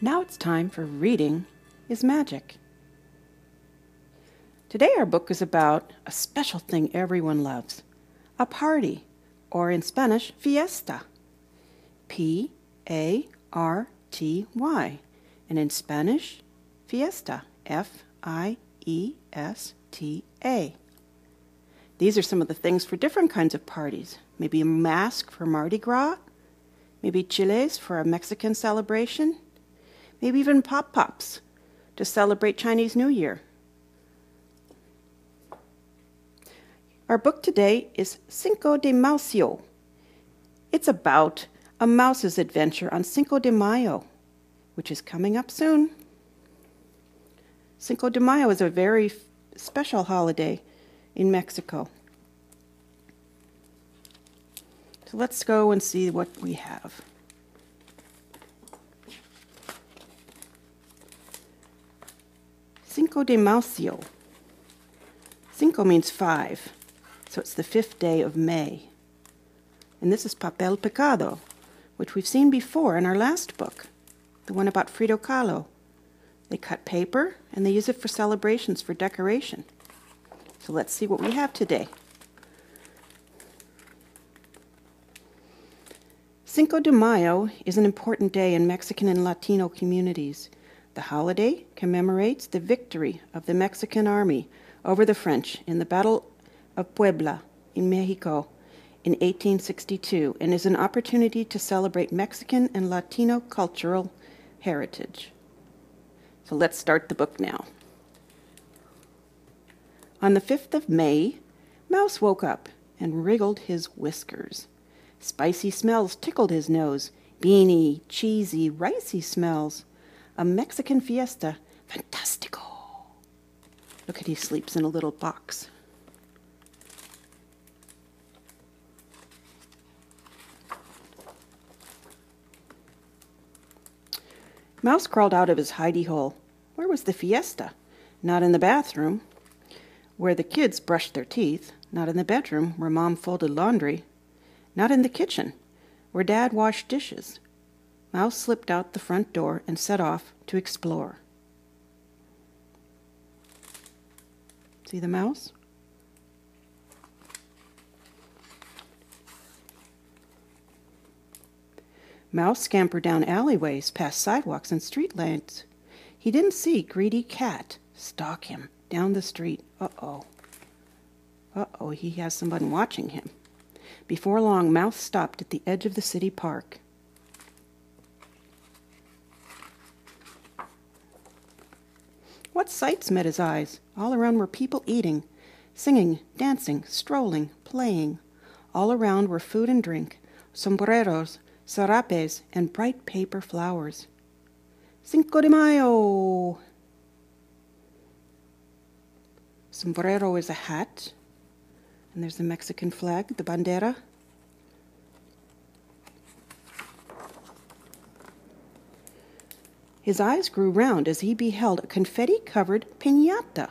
Now it's time for Reading is Magic. Today our book is about a special thing everyone loves, a party, or in Spanish, fiesta. P-A-R-T-Y, and in Spanish, fiesta, F-I-E-S-T-A. These are some of the things for different kinds of parties. Maybe a mask for Mardi Gras, maybe chiles for a Mexican celebration, maybe even pop-pops to celebrate Chinese New Year. Our book today is Cinco de Mayo. It's about a mouse's adventure on Cinco de Mayo, which is coming up soon. Cinco de Mayo is a very special holiday in Mexico. So let's go and see what we have. Cinco de Mayo. Cinco means 5, so it's the 5th day of May. And this is papel picado, which we've seen before in our last book, the one about Frida Kahlo. They cut paper and they use it for celebrations, for decoration. So let's see what we have today. Cinco de Mayo is an important day in Mexican and Latino communities. The holiday commemorates the victory of the Mexican army over the French in the Battle of Puebla in Mexico in 1862 and is an opportunity to celebrate Mexican and Latino cultural heritage. So let's start the book now. On the 5th of May, Mouse woke up and wriggled his whiskers. Spicy smells tickled his nose, beany, cheesy, ricey smells. A Mexican fiesta, fantastico. Look at he sleeps in a little box. Mouse crawled out of his hidey hole. Where was the fiesta? Not in the bathroom, where the kids brushed their teeth. Not in the bedroom, where Mom folded laundry. Not in the kitchen, where Dad washed dishes. Mouse slipped out the front door and set off to explore. See the mouse? Mouse scampered down alleyways, past sidewalks and street lamps. He didn't see greedy cat stalk him down the street. Uh-oh. Uh-oh, he has someone watching him. Before long, Mouse stopped at the edge of the city park. What sights met his eyes? All around were people eating, singing, dancing, strolling, playing. All around were food and drink, sombreros, sarapes, and bright paper flowers. Cinco de Mayo! Sombrero is a hat, and there's the Mexican flag, the bandera. His eyes grew round as he beheld a confetti-covered piñata,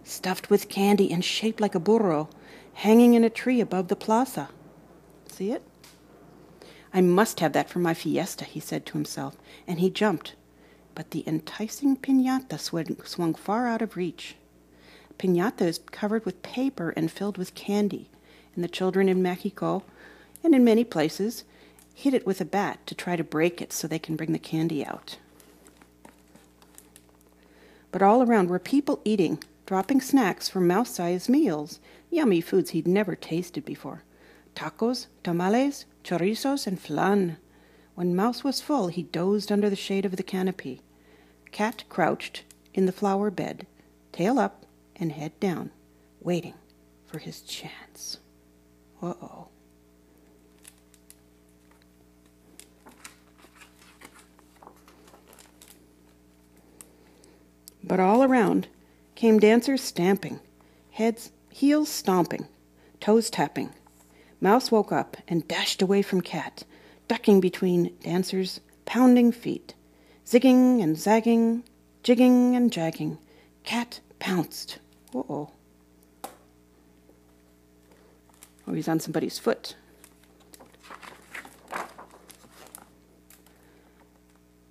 stuffed with candy and shaped like a burro, hanging in a tree above the plaza. See it? I must have that for my fiesta, he said to himself, and he jumped. But the enticing piñata swung far out of reach. Piñata is covered with paper and filled with candy, and the children in Mexico, and in many places, hit it with a bat to try to break it so they can bring the candy out. But all around were people eating, dropping snacks for mouse-sized meals, yummy foods he'd never tasted before. Tacos, tamales, chorizos, and flan. When Mouse was full, he dozed under the shade of the canopy. Cat crouched in the flower bed, tail up and head down, waiting for his chance. Uh-oh. But all around came dancers stamping, heels stomping, toes tapping. Mouse woke up and dashed away from Cat, ducking between dancers' pounding feet. Zigging and zagging, jigging and jagging, Cat pounced. Uh-oh. Oh, he's on somebody's foot.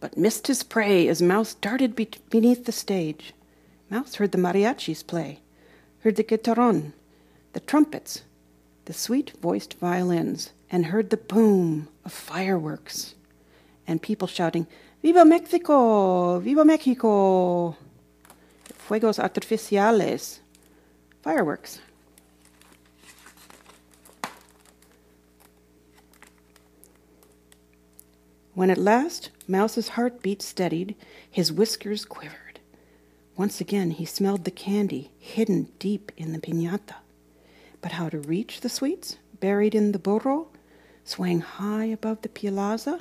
But but missed his prey as Mouse darted beneath the stage. Mouse heard the mariachis play, heard the guitarron, the trumpets, the sweet-voiced violins, and heard the boom of fireworks, and people shouting, "Viva Mexico! Viva Mexico!" Fuegos artificiales. Fireworks. When at last Mouse's heartbeat steadied, his whiskers quivered. Once again he smelled the candy hidden deep in the piñata. But how to reach the sweets buried in the burro, swaying high above the plaza?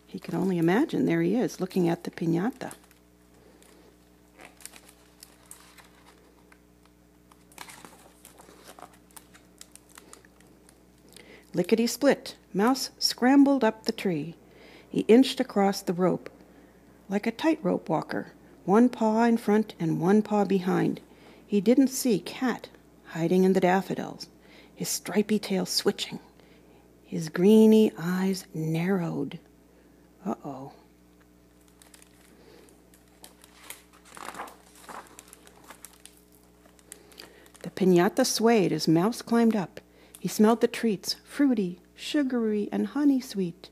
He could only imagine. There he is, looking at the piñata. Lickety-split, Mouse scrambled up the tree. He inched across the rope like a tightrope walker, one paw in front and one paw behind. He didn't see Cat hiding in the daffodils, his stripy tail switching. His greeny eyes narrowed. Uh-oh. The piñata swayed as Mouse climbed up. He smelled the treats, fruity, sugary, and honey-sweet.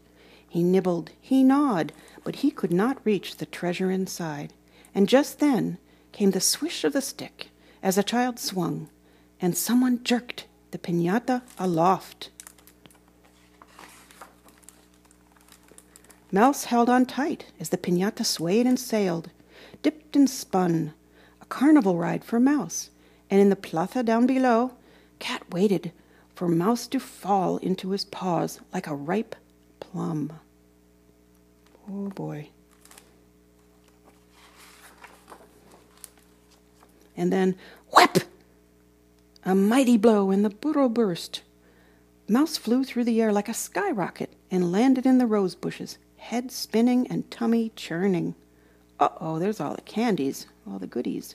He nibbled, he gnawed, but he could not reach the treasure inside. And just then came the swish of the stick as a child swung, and someone jerked the piñata aloft. Mouse held on tight as the piñata swayed and sailed, dipped and spun, a carnival ride for Mouse. And in the plaza down below, Cat waited for Mouse to fall into his paws like a ripe plum. Oh boy. And then, whap! A mighty blow, and the burro burst. Mouse flew through the air like a skyrocket and landed in the rose bushes, head spinning and tummy churning. Uh-oh, there's all the candies, all the goodies.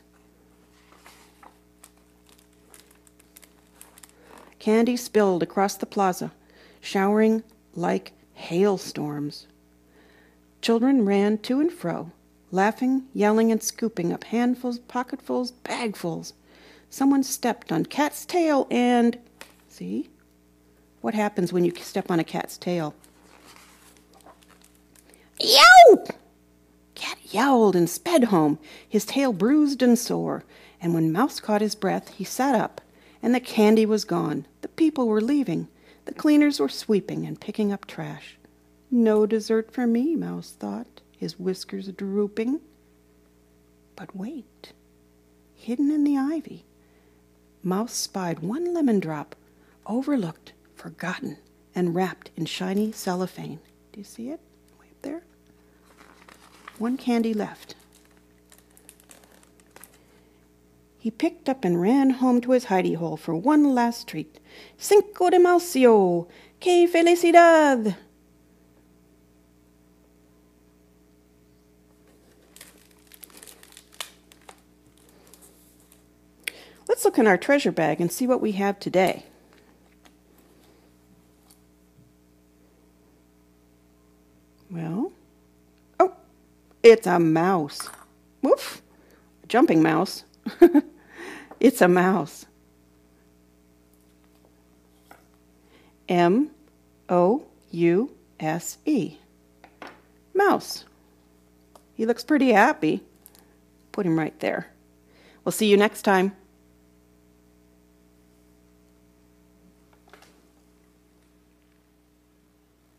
Candy spilled across the plaza, showering like hailstorms. Children ran to and fro, laughing, yelling, and scooping up handfuls, pocketfuls, bagfuls. Someone stepped on Cat's tail and... See? What happens when you step on a cat's tail? Yow! Cat yowled and sped home, his tail bruised and sore. And when Mouse caught his breath, he sat up, and the candy was gone. The people were leaving. The cleaners were sweeping and picking up trash. No dessert for me, Mouse thought, his whiskers drooping. But wait. Hidden in the ivy, Mouse spied one lemon drop, overlooked, forgotten, and wrapped in shiny cellophane. Do you see it? Way up there? One candy left. He picked up and ran home to his hidey hole for one last treat. Cinco de Mayo! Que felicidad! Let's look in our treasure bag and see what we have today. Well, oh, it's a mouse. Woof! A jumping mouse. It's a mouse. M-O-U-S-E. Mouse. He looks pretty happy. Put him right there. We'll see you next time.